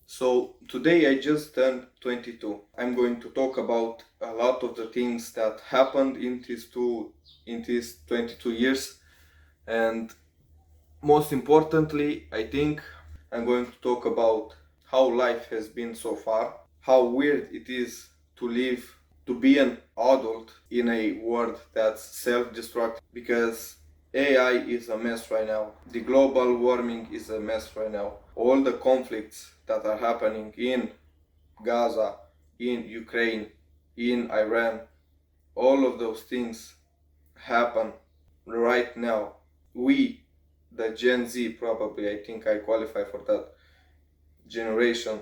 So today I just turned 22. I'm going to talk about a lot of the things that happened in these 22 years, and most importantly, I think I'm going to talk about how life has been so far, how weird it is to live, to be an adult in a world that's self-destructive, because AI is a mess right now. The global warming is a mess right now. All the conflicts that are happening in Gaza, in Ukraine, in Iran, all of those things happen right now. We, the Gen Z, probably, I think I qualify for that generation,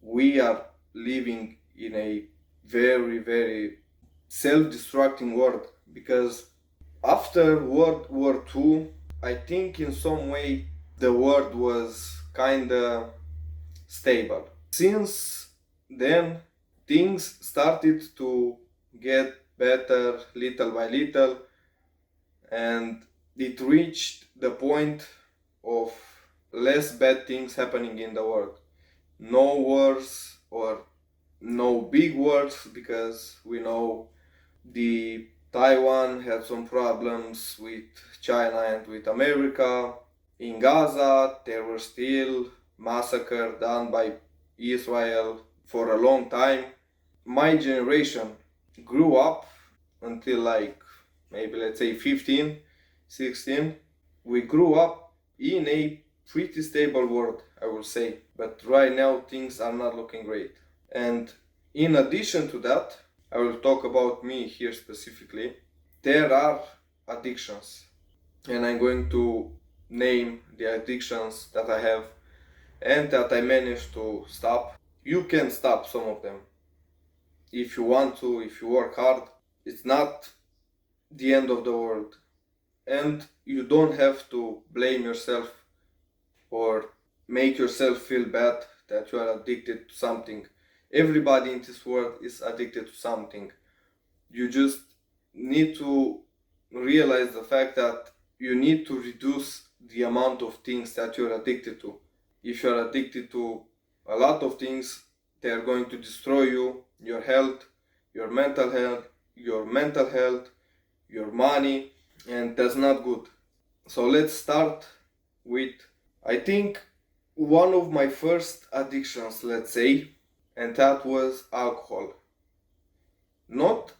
we are living in a very, very self-destructing world, because after World War II, I think in some way the world was kinda stable. Since then, things started to get better little by little, and it reached the point of less bad things happening in the world. No wars, or no big wars, because we know the Taiwan had some problems with China and with America. In Gaza, there were still massacres done by Israel for a long time. My generation grew up until like maybe let's say 15, 16. We grew up in a pretty stable world, I will say. But right now things are not looking great. And in addition to that, I will talk about me here specifically. There are addictions, and I'm going to name the addictions that I have and that I managed to stop. You can stop some of them if you want to, if you work hard. It's not the end of the world, and you don't have to blame yourself or make yourself feel bad that you are addicted to something. Everybody in this world is addicted to something. You just need to realize the fact that you need to reduce the amount of things that you're addicted to. If you're addicted to a lot of things, they are going to destroy you, your health, your mental health, your money, and that's not good. So let's start with, I think, one of my first addictions, let's say, and that was alcohol. Not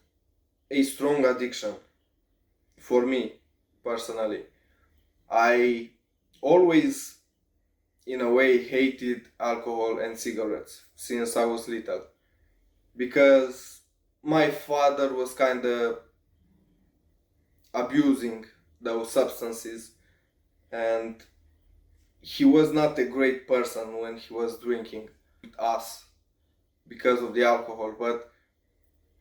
a strong addiction for me personally. I always, in a way, hated alcohol and cigarettes since I was little, because my father was kind of abusing those substances, and he was not a great person when he was drinking with us because of the alcohol, but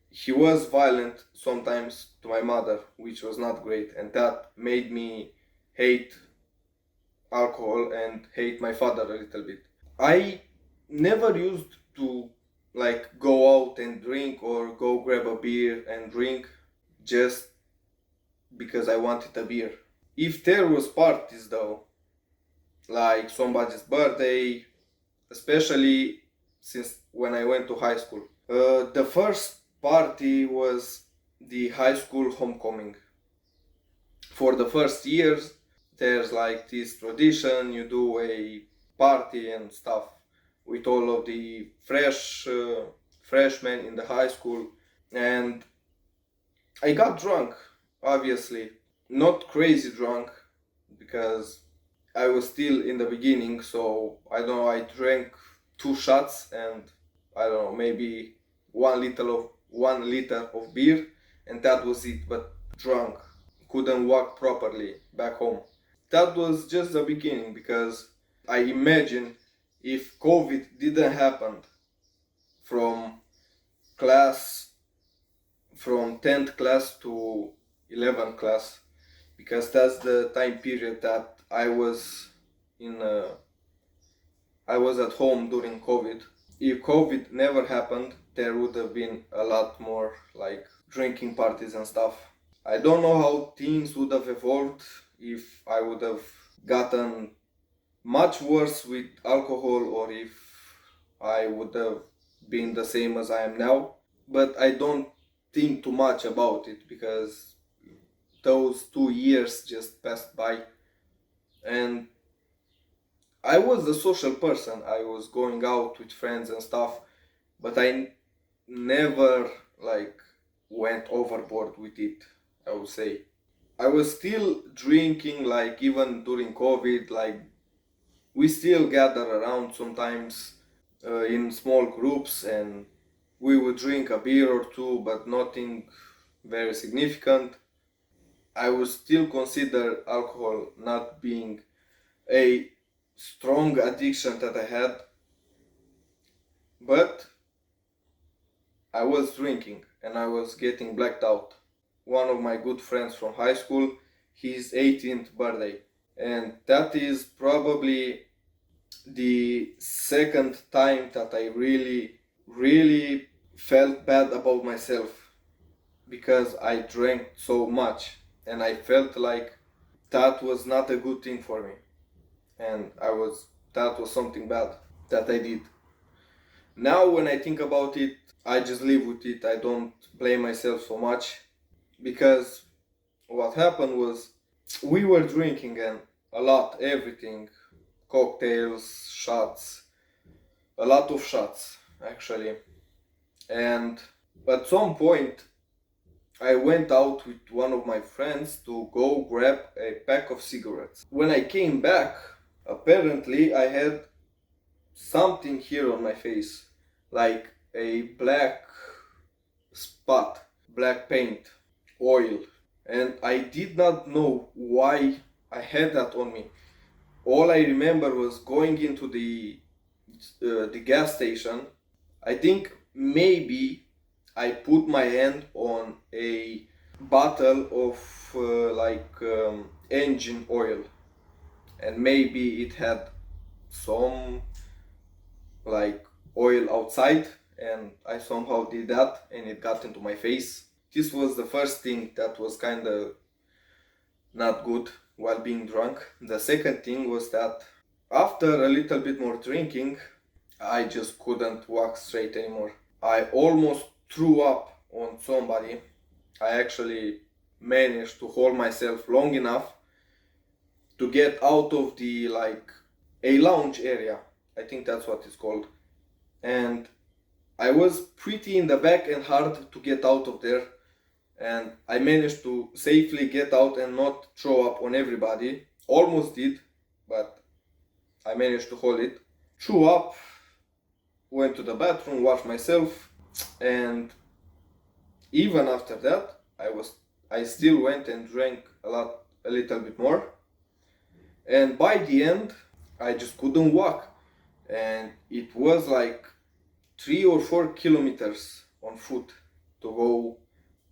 he was violent sometimes to my mother, which was not great, and that made me hate alcohol and hate my father a little bit. I never used to like go out and drink or go grab a beer and drink just because I wanted a beer. If there was parties though, like somebody's birthday, especially since when I went to high school, the first party was the high school homecoming. For the first years, there's like this tradition, you do a party and stuff with all of the freshmen in the high school, and I got drunk, obviously. Not crazy drunk, because I was still in the beginning, so I don't know, I drank 2 shots and I don't know, maybe 1 liter of beer, and that was it. But drunk, couldn't walk properly back home. That was just the beginning, because I imagine if COVID didn't happen from class from 10th class to 11th class, because that's the time period that in I was at home during COVID. If COVID never happened, there would have been a lot more like drinking parties and stuff. I don't know how things would have evolved if I would have gotten much worse with alcohol, or if I would have been the same as I am now. But I don't think too much about it because those 2 years just passed by, and I was a social person. I was going out with friends and stuff, but I never like went overboard with it, I would say. I was still drinking, like even during COVID, like we still gather around sometimes in small groups, and we would drink a beer or two, but nothing very significant. I would still consider alcohol not being a strong addiction that I had, but I was drinking and I was getting blacked out. One of my good friends from high school, his 18th birthday, and that is probably the second time that I really felt bad about myself because I drank so much, and I felt like that was not a good thing for me, and that was something bad that I did. Now when I think about it, I just live with it. I don't blame myself so much because what happened was we were drinking and a lot, everything, cocktails, shots, a lot of shots actually. And at some point, I went out with one of my friends to go grab a pack of cigarettes. When I came back, apparently I had something here on my face, like a black spot, black paint, oil, and I did not know why I had that on me. All I remember was going into the gas station. I think maybe I put my hand on a bottle of engine oil, and maybe it had some like oil outside, and I somehow did that and it got into my face. This was the first thing that was kind of not good while being drunk. The second thing was that after a little bit more drinking, I just couldn't walk straight anymore. I almost threw up on somebody. I actually managed to hold myself long enough to get out of the a lounge area. I think that's what it's called. And I was pretty in the back and hard to get out of there. And I managed to safely get out and not throw up on everybody. Almost did, but I managed to hold it. Threw up, went to the bathroom, washed myself, and even after that, I still went and drank a little bit more. And by the end, I just couldn't walk, and it was like 3 or 4 kilometers on foot to go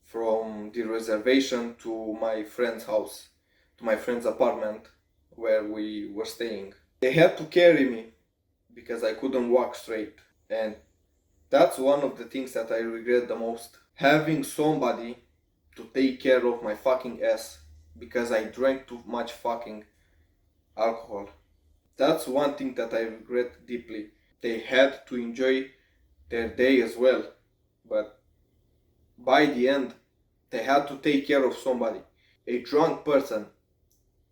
from the reservation to my friend's house, to my friend's apartment where we were staying. They had to carry me because I couldn't walk straight, and that's one of the things that I regret the most. Having somebody to take care of my fucking ass because I drank too much fucking alcohol. That's one thing that I regret deeply. They had to enjoy their day as well, but by the end, they had to take care of somebody. A drunk person,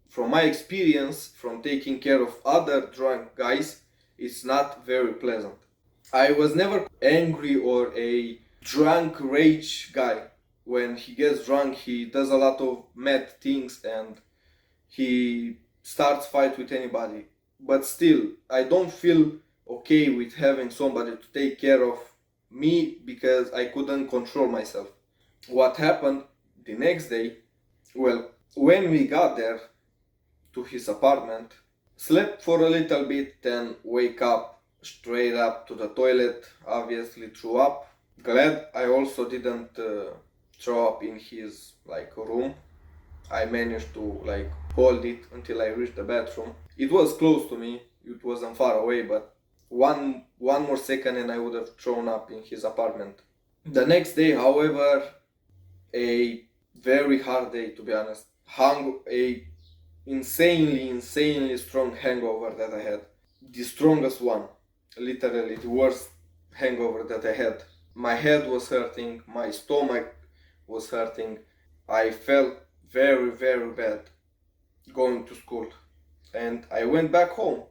from my experience from taking care of other drunk guys, it's not very pleasant. I was never angry or a drunk rage guy. When he gets drunk, he does a lot of mad things and he starts fight with anybody. But still, I don't feel okay with having somebody to take care of me because I couldn't control myself. What happened the next day? Well, when we got there to his apartment, slept for a little bit, then wake up straight up to the toilet, obviously threw up. Glad I also didn't throw up in his room. I managed to hold it until I reached the bathroom. It was close to me, it wasn't far away, but one more second and I would have thrown up in his apartment. The next day, however, a very hard day, to be honest. A insanely strong hangover that I had. The strongest one. literally the worst hangover that I had. My head was hurting, my stomach was hurting. I felt very, very bad going to school. And I went back home.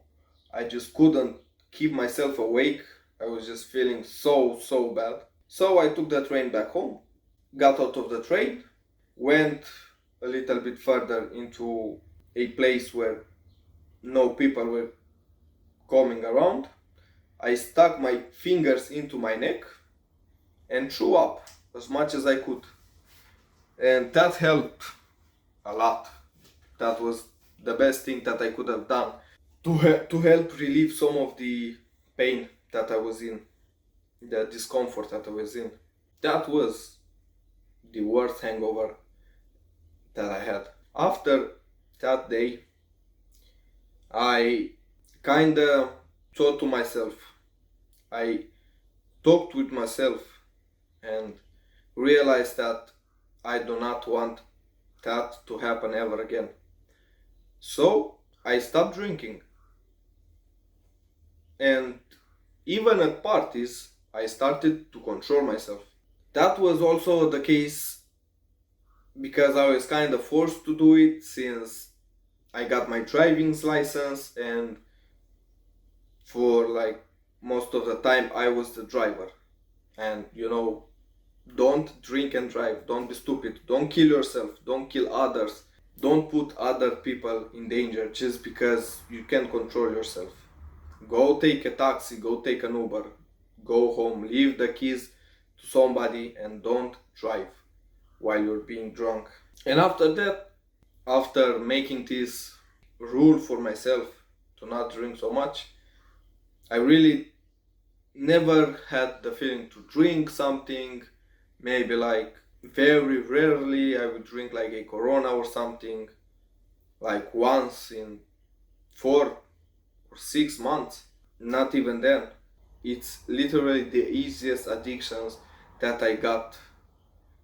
I just couldn't keep myself awake. I was just feeling so, so bad. So I took the train back home, got out of the train, went a little bit further into a place where no people were coming around. I stuck my fingers into my neck and threw up as much as I could. And that helped a lot. That was the best thing that I could have done to help relieve some of the pain that I was in, the discomfort that I was in. That was the worst hangover that I had. After that day, I kinda thought to myself, I talked with myself and realized that I do not want that to happen ever again. So I stopped drinking. And even at parties, I started to control myself. That was also the case because I was kind of forced to do it since I got my driving license, and for like most of the time I was the driver. And don't drink and drive, don't be stupid, don't kill yourself, don't kill others, don't put other people in danger just because you can't control yourself. Go take a taxi, go take an Uber, go home, leave the keys to somebody, and don't drive while you're being drunk. And after that, after making this rule for myself to not drink so much, I really never had the feeling to drink something. Maybe like very rarely I would drink like a Corona or something, like once in 4 or 6 months. Not even then. It's literally the easiest addictions that I got,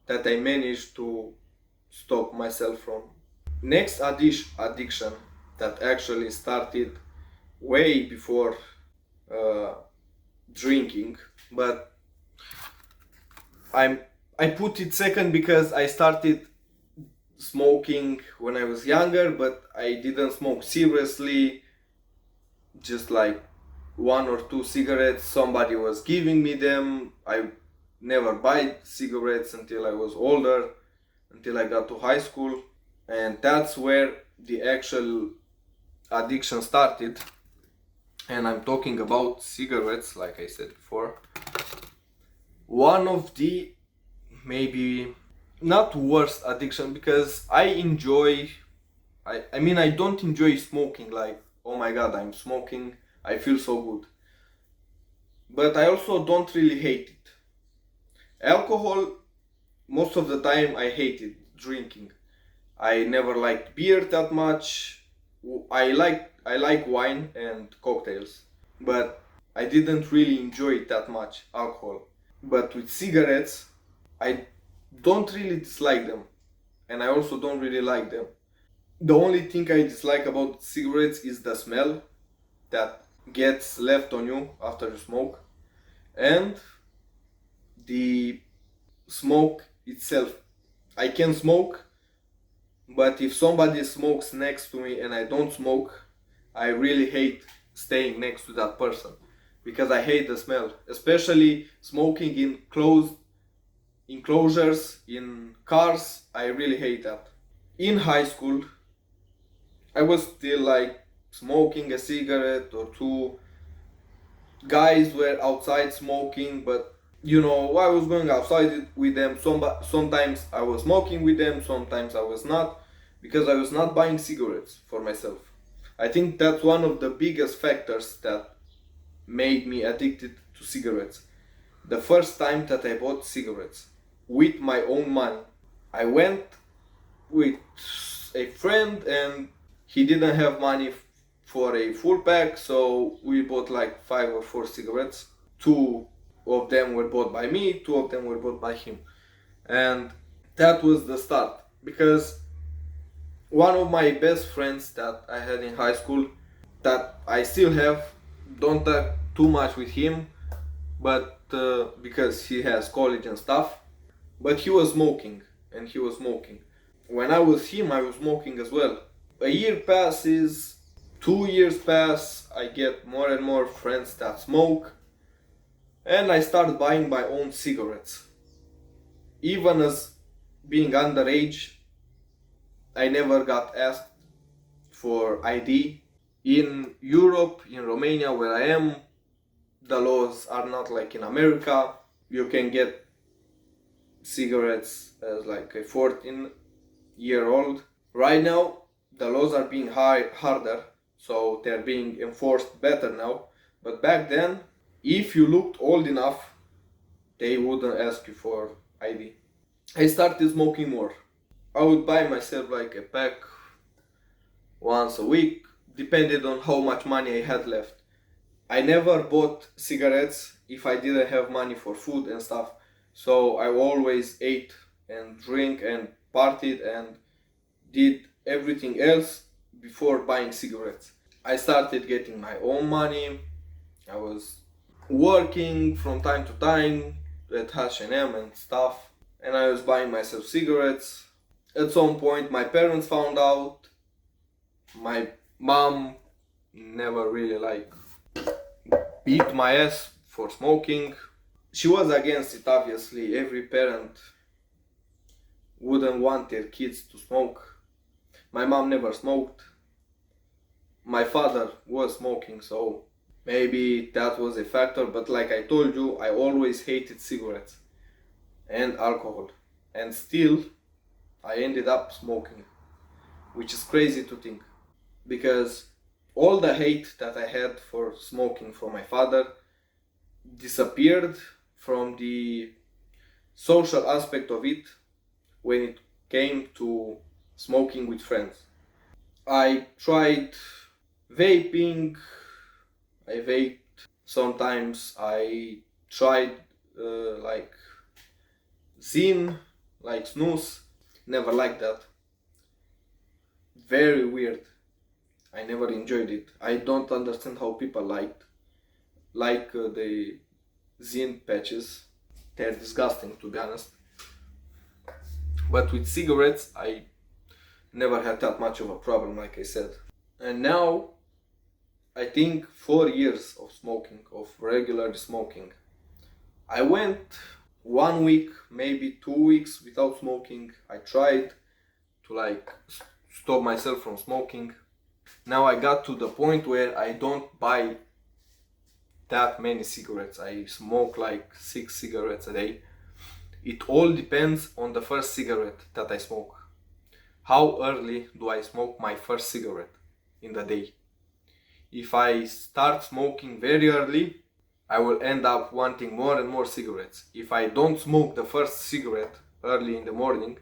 that I managed to stop myself from. Next addiction that actually started way before drinking, but I put it second because I started smoking when I was younger, but I didn't smoke seriously, just like 1 or 2 cigarettes. Somebody was giving me them. I never buy cigarettes until I was older, until I got to high school, and that's where the actual addiction started. And I'm talking about cigarettes, like I said before. One of the maybe not worst addiction, because I mean I don't enjoy smoking like, oh my god, I'm smoking, I feel so good. But I also don't really hate it. Alcohol, most of the time I hated drinking. I never liked beer that much. I like wine and cocktails, but I didn't really enjoy it that much, alcohol. But with cigarettes, I don't really dislike them, and I also don't really like them. The only thing I dislike about cigarettes is the smell that gets left on you after you smoke, and the smoke itself. I can smoke, but if somebody smokes next to me and I don't smoke, I really hate staying next to that person because I hate the smell, especially smoking in closed enclosures in cars. I really hate that. In high school, I was still like smoking a cigarette or two. Guys were outside smoking, but I was going outside with them. Sometimes I was smoking with them, sometimes I was not, because I was not buying cigarettes for myself. I think that's one of the biggest factors that made me addicted to cigarettes. The first time that I bought cigarettes with my own money, I went with a friend and he didn't have money for a full pack, so we bought like 5 or 4 cigarettes. 2 of them were bought by me, 2 of them were bought by him. And that was the start, because one of my best friends that I had in high school, that I still have, don't too much with him, but because he has college and stuff. But he was smoking, and he was smoking. When I was him, I was smoking as well. A year passes, 2 years pass, I get more and more friends that smoke, and I start buying my own cigarettes. Even as being underage, I never got asked for ID. In Europe, in Romania, where I am, the laws are not like in America. You can get cigarettes as like a 14-year-old. Right now, the laws are being harder, so they're being enforced better now. But back then, if you looked old enough, they wouldn't ask you for ID. I started smoking more. I would buy myself like a pack once a week, depended on how much money I had left. I never bought cigarettes if I didn't have money for food and stuff. So I always ate and drank and partied and did everything else before buying cigarettes. I started getting my own money. I was working from time to time at H&M and stuff, and I was buying myself cigarettes. At some point my parents found out. My mom never really beat my ass for smoking. She was against it, obviously. Every parent wouldn't want their kids to smoke. My mom never smoked. My father was smoking, so maybe that was a factor, but like I told you, I always hated cigarettes and alcohol. And still, I ended up smoking, which is crazy to think. Because all the hate that I had for smoking from my father disappeared from the social aspect of it when it came to smoking with friends. I tried vaping, I vaped sometimes, I tried like zine, like snus, never liked that. Very weird. I never enjoyed it. I don't understand how people like the zine patches. They're disgusting, to be honest. But with cigarettes, I never had that much of a problem, like I said. And now, I think 4 years of smoking, of regular smoking. I went 1 week, maybe 2 weeks without smoking. I tried to stop myself from smoking. Now I got to the point where I don't buy that many cigarettes. I smoke like 6 cigarettes a day. It all depends on the first cigarette that I smoke. How early do I smoke my first cigarette in the day? If I start smoking very early, I will end up wanting more and more cigarettes. If I don't smoke the first cigarette early in the morning,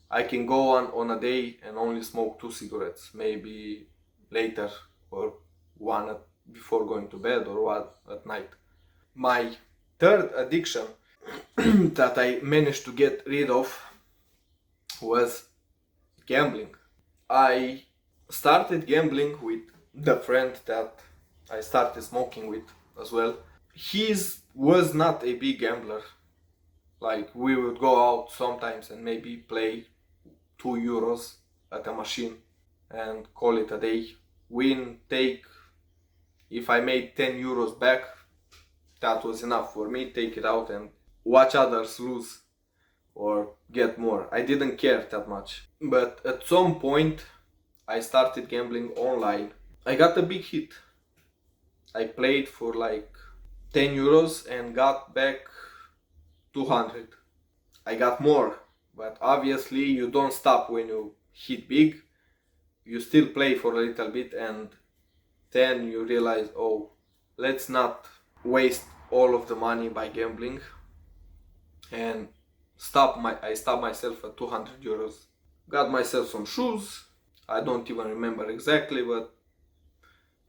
I can go on a day and only smoke 2 cigarettes, maybe later, or one before going to bed, or one at night. My third addiction that I managed to get rid of was gambling. I started gambling with the friend that I started smoking with as well. He was not a big gambler. Like, we would go out sometimes and maybe play €2 at a machine and call it a day. Win, take. If I made €10 back, that was enough for me. Take it out and watch others lose or get more. I didn't care that much. But at some point, I started gambling online. I got a big hit. I played for like €10 and got back 200. I got more, but obviously you don't stop when you hit big. You still play for a little bit, and then you realize, oh, let's not waste all of the money by gambling, and I stopped myself at €200. Got myself some shoes. I don't even remember exactly, but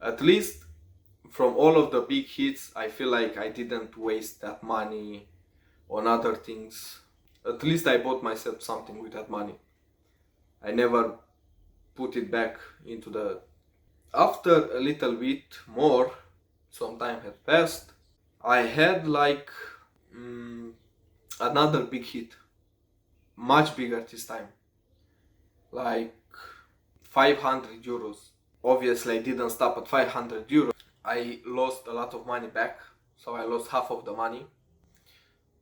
at least from all of the big hits, I feel like I didn't waste that money on other things. At least I bought myself something with that money. I never put it back into the... After a little bit more, some time had passed. I had like another big hit, much bigger this time, like 500 euros. Obviously, I didn't stop at 500 euros. I lost a lot of money back, so I lost half of the money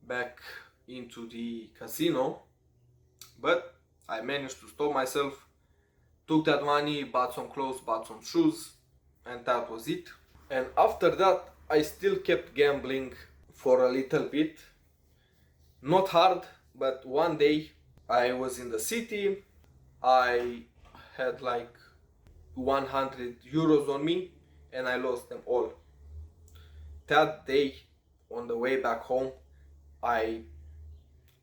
back into the casino, but I managed to stop myself, took that money, bought some clothes, bought some shoes, and that was it. And after that, I still kept gambling for a little bit. Not hard, but one day I was in the city. I had like 100 euros on me and I lost them all. That day, on the way back home, I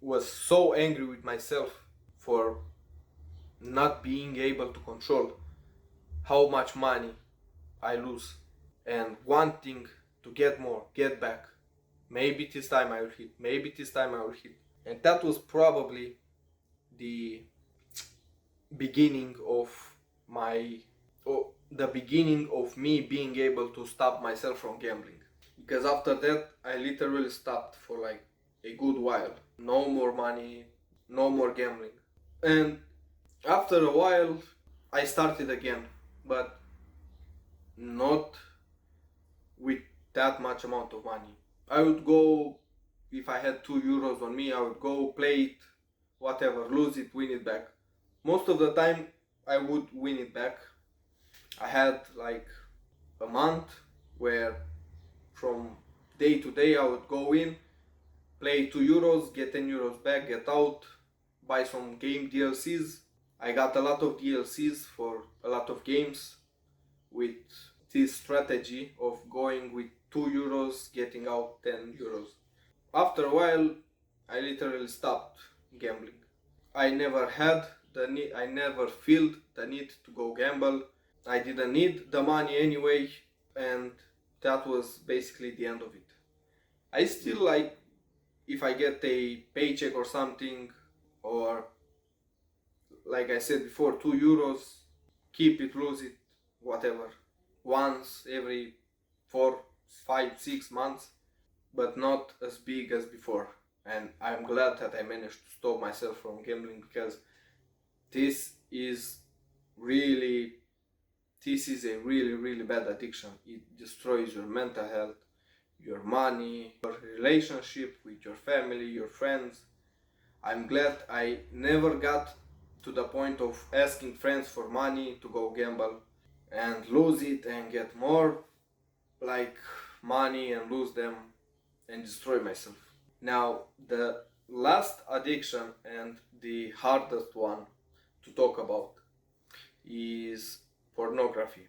was so angry with myself for not being able to control how much money I lose and wanting to get more, get back. Maybe this time I will hit, maybe this time I will hit. And that was probably the beginning of my the beginning of me being able to stop myself from gambling. Because after that I literally stopped for like a good while. No more money, no more gambling. And after a while I started again, but not with that much amount of money. I would go, if I had 2 euros on me, I would go play it, whatever, lose it, win it back. Most of the time I would win it back. I had like a month where from day to day I would go in, play 2 euros, get 10 euros back, get out, buy some game DLCs. I got a lot of DLCs for a lot of games with this strategy of going with 2 euros, getting out 10 euros. After a while, I literally stopped gambling. I never had the need, I never felt the need to go gamble. I didn't need the money anyway, and that was basically the end of it. I still like, if I get a paycheck or something, or like I said before, 2 euros, keep it, lose it, whatever. Once every 4, 5, 6 months, but not as big as before. And I'm glad that I managed to stop myself from gambling, because this is really this is a really bad addiction. It destroys your mental health, your money, your relationship with your family, your friends. I'm glad I never got to the point of asking friends for money to go gamble and lose it and get more like money and lose them and destroy myself. Now, the last addiction and the hardest one to talk about is pornography.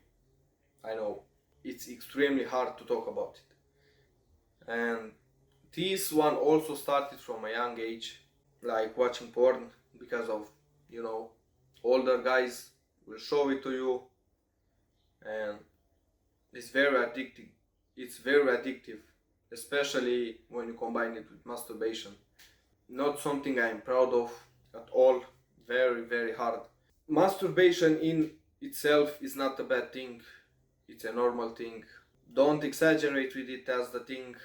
I know it's extremely hard to talk about it. And this one also started from a young age, like watching porn, because of, older guys will show it to you, and it's very addictive. It's very addictive, especially when you combine it with masturbation. Not something I'm proud of at all. Very hard. Masturbation in itself is not a bad thing. It's a normal thing. Don't exaggerate with it as the thing.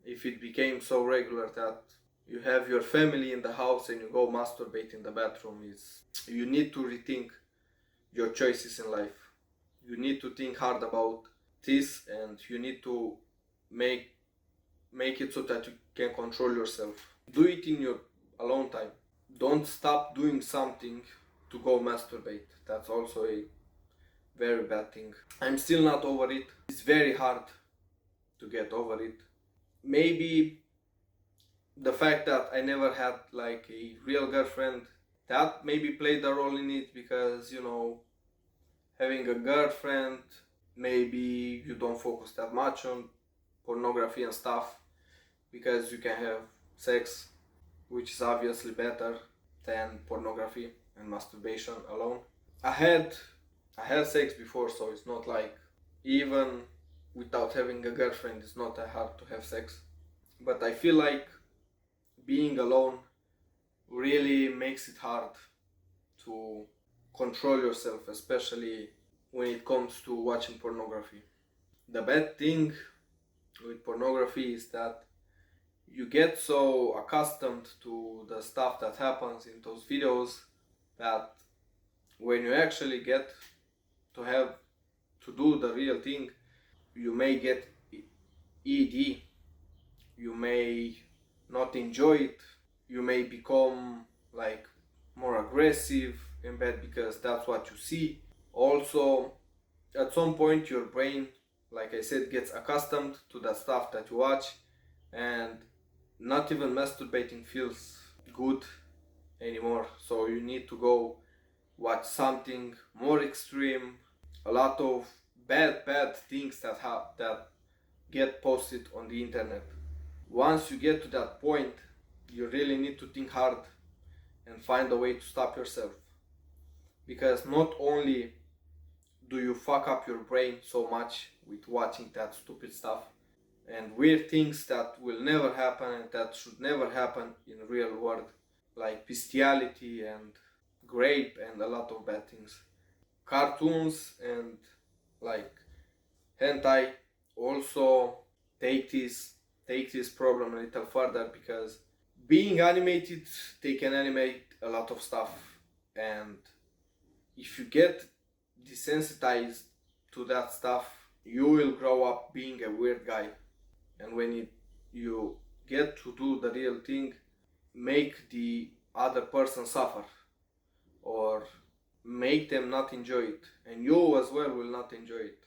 If it became so regular that you have your family in the house and you go masturbate in the bathroom, you need to rethink your choices in life. You need to think hard about this, and you need to make it so that you can control yourself. Do it in your alone time. Don't stop doing something to go masturbate. That's also a very bad thing. I'm still not over it. It's very hard to get over it. Maybe the fact that I never had like a real girlfriend, that maybe played a role in it, because having a girlfriend, maybe you don't focus that much on pornography and stuff, because you can have sex, which is obviously better than pornography and masturbation alone. I had sex before, so it's not like, even without having a girlfriend, it's not that hard to have sex. But I feel like being alone really makes it hard to control yourself, especially when it comes to watching pornography. The bad thing with pornography is that you get so accustomed to the stuff that happens in those videos that when you actually get to have to do the real thing, you may get ED, you may not enjoy it, you may become like more aggressive in bed because that's what you see. Also, at some point, your brain, like I said, gets accustomed to the stuff that you watch, and not even masturbating feels good anymore. So you need to go watch something more extreme. A lot of bad things that get posted on the internet. Once you get to that point, you really need to think hard and find a way to stop yourself. Because not only do you fuck up your brain so much with watching that stupid stuff and weird things that will never happen and that should never happen in the real world, like bestiality and rape and a lot of bad things. Cartoons and like hentai also take this problem a little further, because being animated, they can animate a lot of stuff, and if you get desensitized to that stuff, you will grow up being a weird guy. And when you get to do the real thing, make the other person suffer or make them not enjoy it, and you as well will not enjoy it.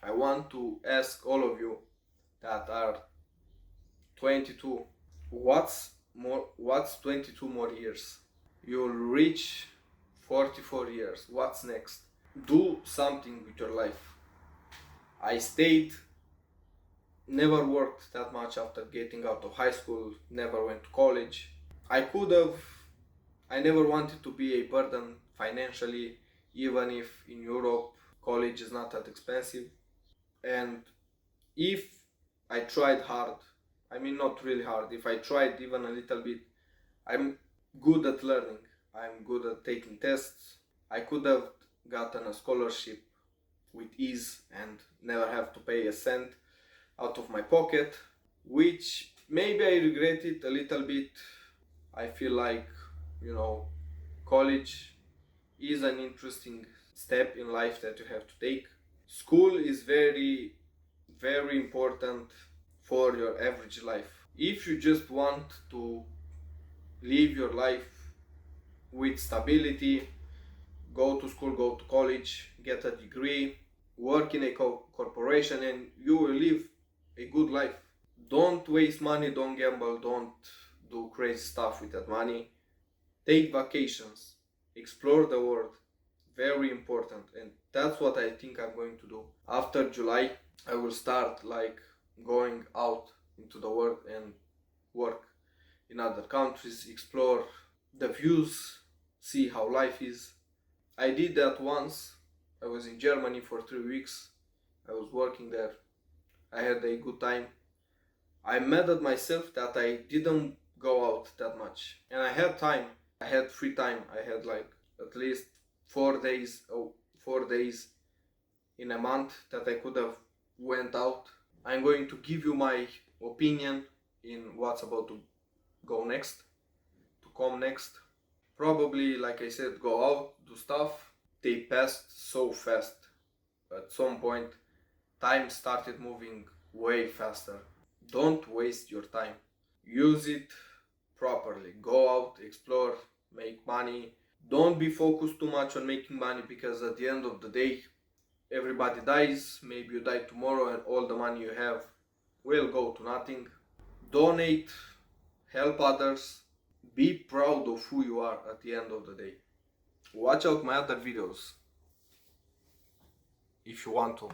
I want to ask all of you that are 22, what's 22 more years? You'll reach 44 years. What's next? Do something with your life. I stayed, never worked that much after getting out of high school, never went to college. I never wanted to be a burden financially, even if in Europe college is not that expensive. And if I tried hard, I mean not really hard, if I tried even a little bit, I'm good at learning, I'm good at taking tests. I could have gotten a scholarship with ease and never have to pay a cent out of my pocket, which maybe I regret it a little bit. I feel like, college is an interesting step in life that you have to take. School is very, very important for your average life. If you just want to live your life with stability, go to school, go to college, get a degree, work in a corporation, and you will live a good life. Don't waste money, don't gamble, don't do crazy stuff with that money. Take vacations, explore the world. Very important, and that's what I think I'm going to do. After July, I will start like going out into the world and work in other countries, explore the views, see how life is. I did that once. I was in Germany for 3 weeks. I was working there. I had a good time. I'm mad at myself that I didn't go out that much. And I had time. I had free time. I had like at least 4 days in a month that I could have went out. I'm going to give you my opinion in what's about to come next. Probably, like I said, go out, do stuff. They passed so fast. At some point, time started moving way faster. Don't waste your time. Use it properly. Go out, explore, make money. Don't be focused too much on making money, because at the end of the day, everybody dies. Maybe you die tomorrow and all the money you have will go to nothing. Donate, help others, be proud of who you are at the end of the day. Watch out my other videos if you want to.